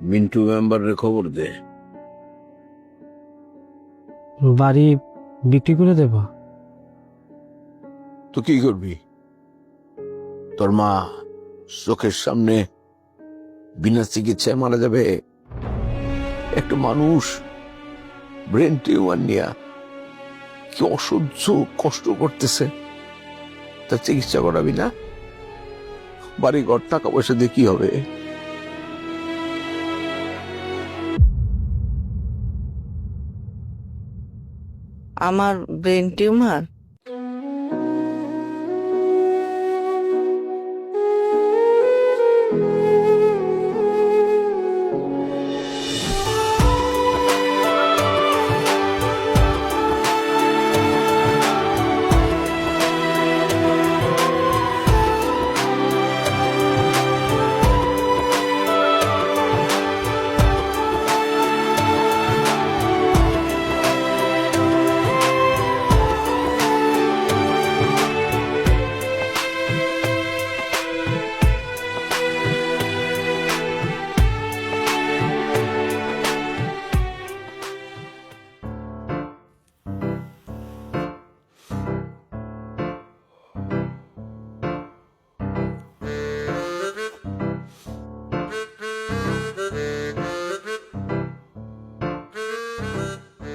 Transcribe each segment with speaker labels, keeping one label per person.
Speaker 1: মিন্টু মেম্বারের খবর দে।
Speaker 2: বাড়ি বিক্রি করে দেব।
Speaker 1: তো কি করবি? তোর মা চোখের সামনে বিনা চিকিৎসায় মারা যাবে? একটা মানুষ ব্রেন টিউমার নিয়ে কি অসহ্য কষ্ট করতেছে, তার চিকিৎসা করাবি না? বাড়ি ঘর টাকা পয়সা দিয়ে কি হবে?
Speaker 3: আমার ব্রেন টিউমার?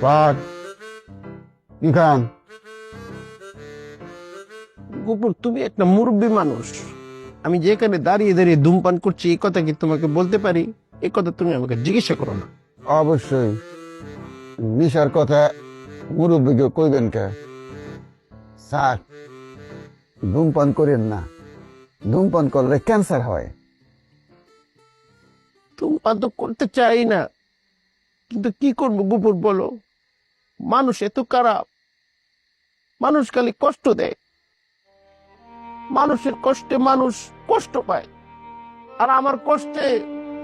Speaker 4: বাঘ কি খান?
Speaker 5: গোপুর, তুমি একটা মুরব্বী মানুষ। আমি যেখানে দাঁড়িয়ে দাঁড়িয়ে ধূমপান করছি এই কথা কি তোমাকে বলতে পারি? এই কথা তুমি আমাকে জিজ্ঞাসা করো না।
Speaker 4: অবশ্যই নিশার কথা মুরব্বীকে কইবেন কে? স্যার, ধূমপান করেন না, ধূমপান করলে ক্যান্সার হয়।
Speaker 5: ধূমপান তো করতে চাই না, কিন্তু কি করবো গোপুর বলো? মানুষ এত খারাপ, মানুষ খালি কষ্ট দেয়, মানুষের কষ্টে মানুষ কষ্ট পায়, আর আমার কষ্টে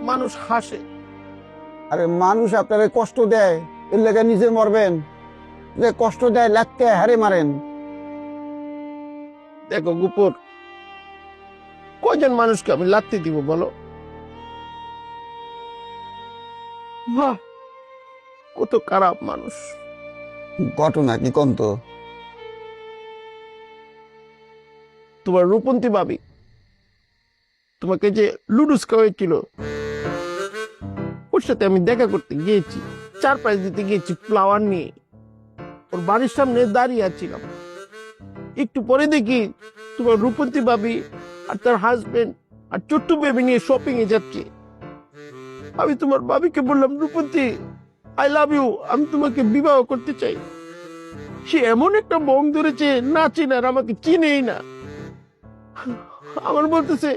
Speaker 5: মানুষ হাসে।
Speaker 4: আরে মানুষ আপনারে কষ্ট দেয়, এর লেগে নিজে মরবেন? যে কষ্ট দেয় লাগতে হারে মারেন।
Speaker 5: দেখো গোপুর, কয়জন মানুষকে আমি লাত্তি দিব বলো? বাহ, কত খারাপ মানুষ।
Speaker 4: ঘটনা কি কন্ত?
Speaker 5: তোমার রূপন্তী ভাবি তোমাকে যে লুডুস খাওয়াইছিল, ওর সাথে আমি দেখা করতে গিয়েছি, সারপ্রাইজ দিতে গিয়েছি ফ্লাওয়ার নিয়ে। ওর বাড়ির সামনে দাঁড়িয়ে আছিলাম, একটু পরে দেখি তোমার রূপন্তী ভাবি আর তার হাজবেন্ড আর ছোট্ট বেবি নিয়ে শপিং এ যাচ্ছে। আমি তোমার ভাবিকে বললাম, রূপন্তী, আই লাভ ইউ, আমি তোমাকে বিবাহ করতে চাই। সে এমন একটা বং ধরেছে, না চিনার, আমাকে চিনেই না। আমার বলতেছে,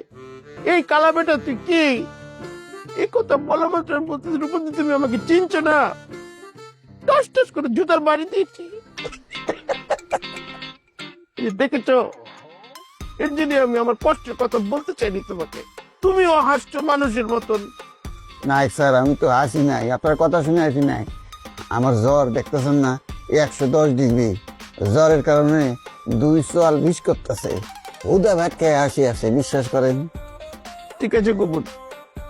Speaker 5: এই কালা বেটা তুই কি? এই কথা বলা মাত্র আমি বলতেছি, রূপন্তী তুমি আমাকে চিনছো না? টস টস করে জুতার বাড়ি দিয়েছি। দেখেছো, এর জন্য আমি আমার কষ্টের কথা বলতে চাইনি তোমাকে। তুমিও হাসছো মানুষের মতন।
Speaker 4: নাই স্যার, আমি তো হাসি নাই, আপনার কথা শুনে হাসি নাই। আমার জ্বর দেখতেছেন না, 110 ডিগ্রি। জ্বরের কারণে 220 করতেছে। উদা ভাত খেয়ে হাসি আসে, বিশ্বাস করেন।
Speaker 5: ঠিক আছে গোপুর,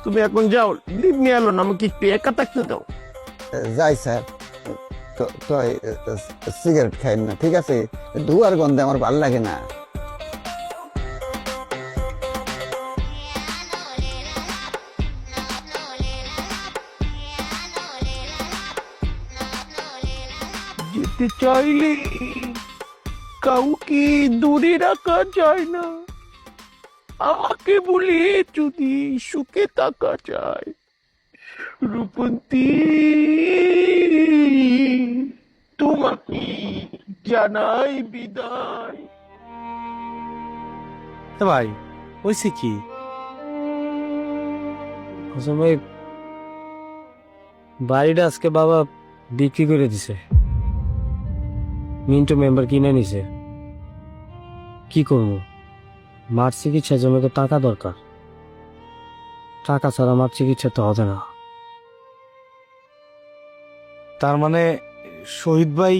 Speaker 5: তুমি এখন যাও, লিভ নিয়ে এলো না, আমাকে একটু একা থাকতে দাও।
Speaker 4: যাই স্যার, তো সিগারেট খাইন না, ঠিক আছে? ধোয়ার গন্ধে আমার ভালো লাগে না।
Speaker 5: যেতে চাইলে কাউকে দূরে রাখা যায় না, আমাকে বলে যদি সুখে থাকা যায়। রূপন্তী, তোমাকে জানাই বিদায়।
Speaker 2: ভাই হয়েছে কি? ভাই, বাড়িটা আজকে বাবা বিক্রি করে দিছে, মিন্টু মেম্বার কিনে নিছে। কি করবো? মার চিকিৎসার জন্য তো টাকা দরকার। টাকা ছাড়া আমার চিকিৎসা তো হবে না। তার মানে শহীদ ভাই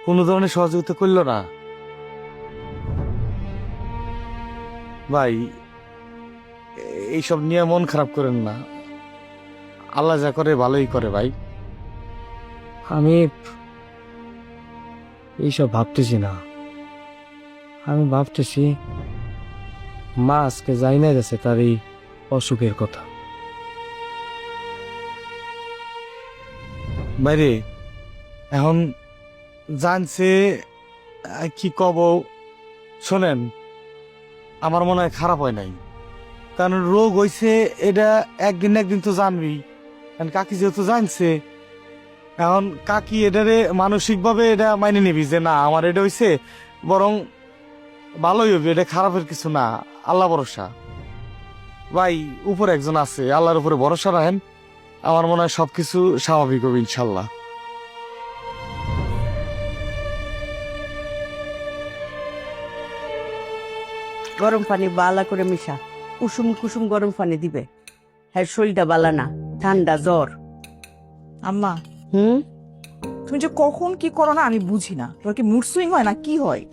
Speaker 2: কোনো ধরনের সহযোগিতা করলো না? ভাই এইসব নিয়ে মন খারাপ করেন না, আল্লাহ যা করে ভালোই করে ভাই। আমি এইসব ভাবতেছি না, আমি ভাবতেছি মা আজকে যাই না গেছে তার এই অসুখের কথা। বাইরে এখন জানছে কি কব, শোনেন আমার মনে হয় খারাপ হয় নাই, কারণ রোগ হইছে এটা একদিন না একদিন তো জানবি। কারণ কাকি যেহেতু জানছে, এখন কাকি এটারে মানসিকভাবে এটা মাইনে নিবি যে না আমার এটা হইছে, বরং ভালোই হবে, এটা খারাপের কিছু না, আল্লাহ ভরসা। ভাই উপরে একজন আছে, আল্লাহর উপরে ভরসা রাখেন, আমার মনে হয় সবকিছু স্বাভাবিক হবে ইনশাল্লাহ।
Speaker 6: গরম পানি বালা করে মিশা, কুসুম কুসুম গরম পানি দিবে। হ্যাঁ শরীরটা বালা না, ঠান্ডা জ্বর।
Speaker 7: আম্মা,
Speaker 6: হুম,
Speaker 7: তুমি যে কখন কি করো না আমি বুঝি না। তোমার কি মুড সুইং হয় না কি হয়?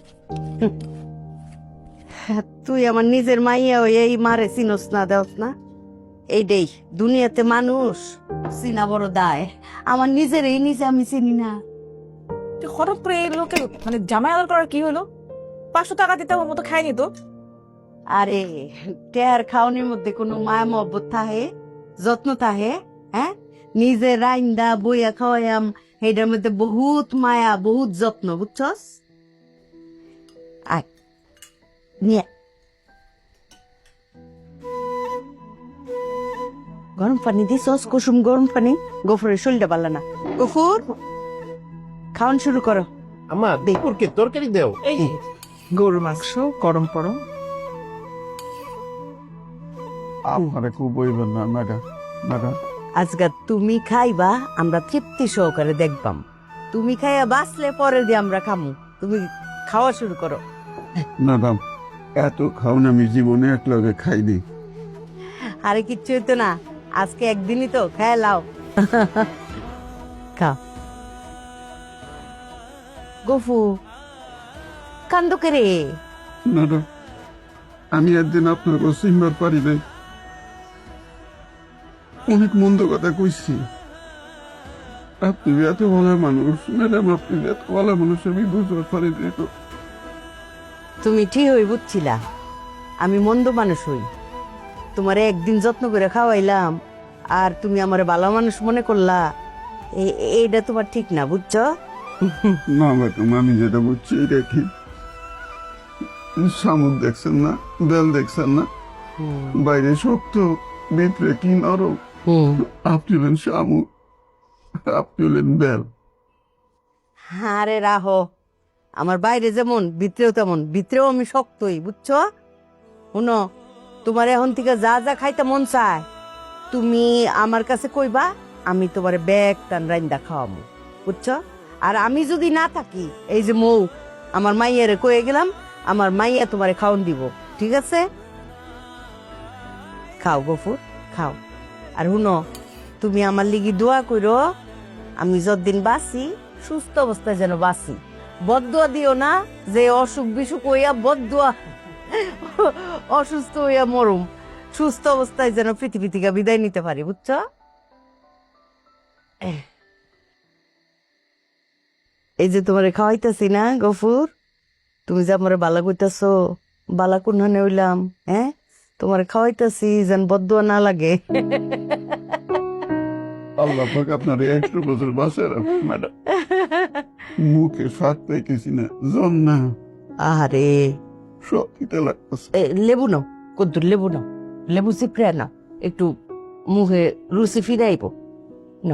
Speaker 6: হ্যাঁ, তুই আমার নিজের মাইয়া হয়ে এই মারে চিনস না দেওস না, এইটাই দুনিয়াতে মানুষ চিনা বড় দায়। আমার নিজের এই নিজে আমি চিনি না।
Speaker 7: তো হঠাৎ করে এই লোকে মানে জামাই আদর করার কি হলো? 500 টাকা দিতে আমার মতো খাইনি তো।
Speaker 6: আরে টেয়ার খাওয়ানোর মধ্যে কোনো মায়া মহব্বত থাহে, যত্ন থাহে? হ্যাঁ, নিজে রাইন্দা বইয়া খাওয়াইয়াম, এইটার মধ্যে বহুত মায়া বহুত যত্ন, বুঝছস? আয় নিয়ে গরম পানি দিছস, কুসুম গরম পানি। গফুরের শরীরটা ভালো না। গফুর খাওয়ান শুরু করো।
Speaker 5: আমার দুপুরকে তরকারি দেও।
Speaker 7: এই যে, গরুর মাংস গরম করো।
Speaker 4: আপনারা খুব বইবেন না ম্যাডাম, ম্যাডাম।
Speaker 6: আজকে তুমি খাইবা, আমরা তৃপ্তি সহকারে দেখবাম। তুমি খাইয়া বাঁচলে পরে দিয়ে আমরা খামু। তুমি খাওয়া শুরু করো।
Speaker 4: ম্যাডাম এত খাওন আমি জীবনে এক লগে খাইনি।
Speaker 6: আরে কিচ্ছু হইতো না, আজকে একদিনই তো, খায় লাও। খাও। গফু কান্দ রে।
Speaker 4: ম্যাডাম আমি একদিন আপনার চিনবার পারি নাই, অনেক মন্দ কথা কইছি। আপনি এত ভালো মানুষ ম্যাডাম, আপনি এত ভালো মানুষ আমি বুঝতে পারি নাই তো।
Speaker 6: তুমি ঠিক হই বুঝছিলা, আমি মন্দ মানুষ হই। তোমারে একদিন যত্ন করে খাওয়াইলাম আর তুমি আমারে ভালো মানুষ মনে করলা, এইটা তোমার ঠিক না, বুঝছো?
Speaker 4: না ম্যাডাম আমি যেটা বুঝছি এটা ঠিক। শামুক দেখছেন না, বেল দেখছেন না, বাইরে শক্ত ভিতরে কি নরম। আপনি হলেন শামুক, আপনি হলেন বেল।
Speaker 6: আরে রাহো, আমার বাইরে যেমন ভিতরেও তেমন, ভিতরেও আমি শক্তই, বুঝছো? শুনো, তোমার এখন থেকে যা যা খাইতে মন চায় তুমি আমার কাছে কইবা, আমি তোমার ব্যাগ টান রাইন্দা খাওয়াবো, বুঝছো? আর আমি যদি না থাকি, এই যে মৌ আমার মাইয়ারে কয়ে গেলাম, আমার মাইয়া তোমারে খাওয়ান দিব, ঠিক আছে? খাও গফুর খাও। আর শুনো, তুমি আমার লিগি দোয়া কইরো, আমি যতদিন বাঁচি সুস্থ অবস্থায় যেন বাঁচি। বদদুয়া দিও না যে অসুখ বিসুখ হইয়া বদদুয়া, অসুস্থ হইয়া মরুম। সুস্থ অবস্থায় যেন পৃথিবী থেকে বিদায় নিতে পারি, বুঝছো? এই যে তোমারে খাওয়াইতেছি না গফুর, তুমি যে আমার বালা কইতাছো, বালা কোনখানে হইলাম? হ্যাঁ, তোমারে খাওয়াইতেছি যেন বদদুয়া না লাগে।
Speaker 4: আল্লাহ পাক আপনার 100 বছর বাঁচে রাখুন ম্যাডাম। মুখে স্বাদ পাইতেছি না, জন না,
Speaker 6: আরে
Speaker 4: সব দিতে লাগতেছে।
Speaker 6: লেবু নাও, কদ্দুর লেবু নাও, লেবু চিপড়ে না, একটু মুখে রুচি ফিরাইব। ন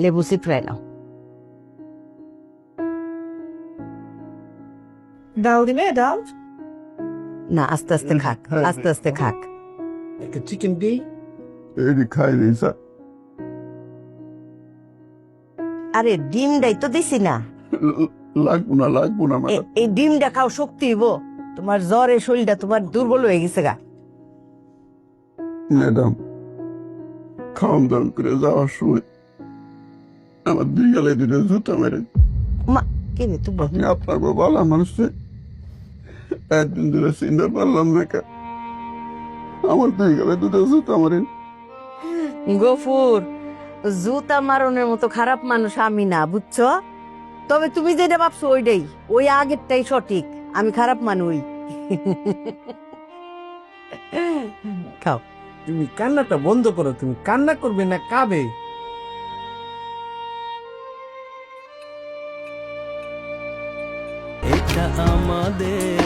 Speaker 6: লেবু চিপড়ে নাও।
Speaker 7: ডাল দিবে ডাল?
Speaker 6: না আস্তে আস্তে খাক, আস্তে আস্তে খাক।
Speaker 5: একটা চিকেন দিই।
Speaker 4: এটি খাই নেই স্যার।
Speaker 6: আরে ডিমটাই তো দিছি না,
Speaker 4: লাগবো না, লাগবো না ম্যাডাম।
Speaker 6: এই ডিমটা খাও, শক্তি হইব। তোমার জ্বরে শরীরটা তোমার দুর্বল হয়ে গেছে গা।
Speaker 8: ম্যাডাম, খাওয়ান দাওয়ান করে যাওয়ার সময় আমার দুই গালে দুটো জুতা মেরে
Speaker 6: মা কে রে তুই বল
Speaker 8: আপনি আপনার ভালো মানুষে একদিন ধরে চিনতে পারলাম না কে আমার দুই গালে দুটো জুতা মারেন।
Speaker 6: গফুর, জুতা মারনের মতো খারাপ মানুষ আমি না, বুঝছো? তবে তুমি যেটা ভাবছো ওইটাই, ওই আগেরটাই সঠিক। আমি খারাপ মানুষ। খাও।
Speaker 5: তুমি কান্নাটা বন্ধ করো, তুমি কান্না করবে না কাবে।
Speaker 9: এটা আমাদের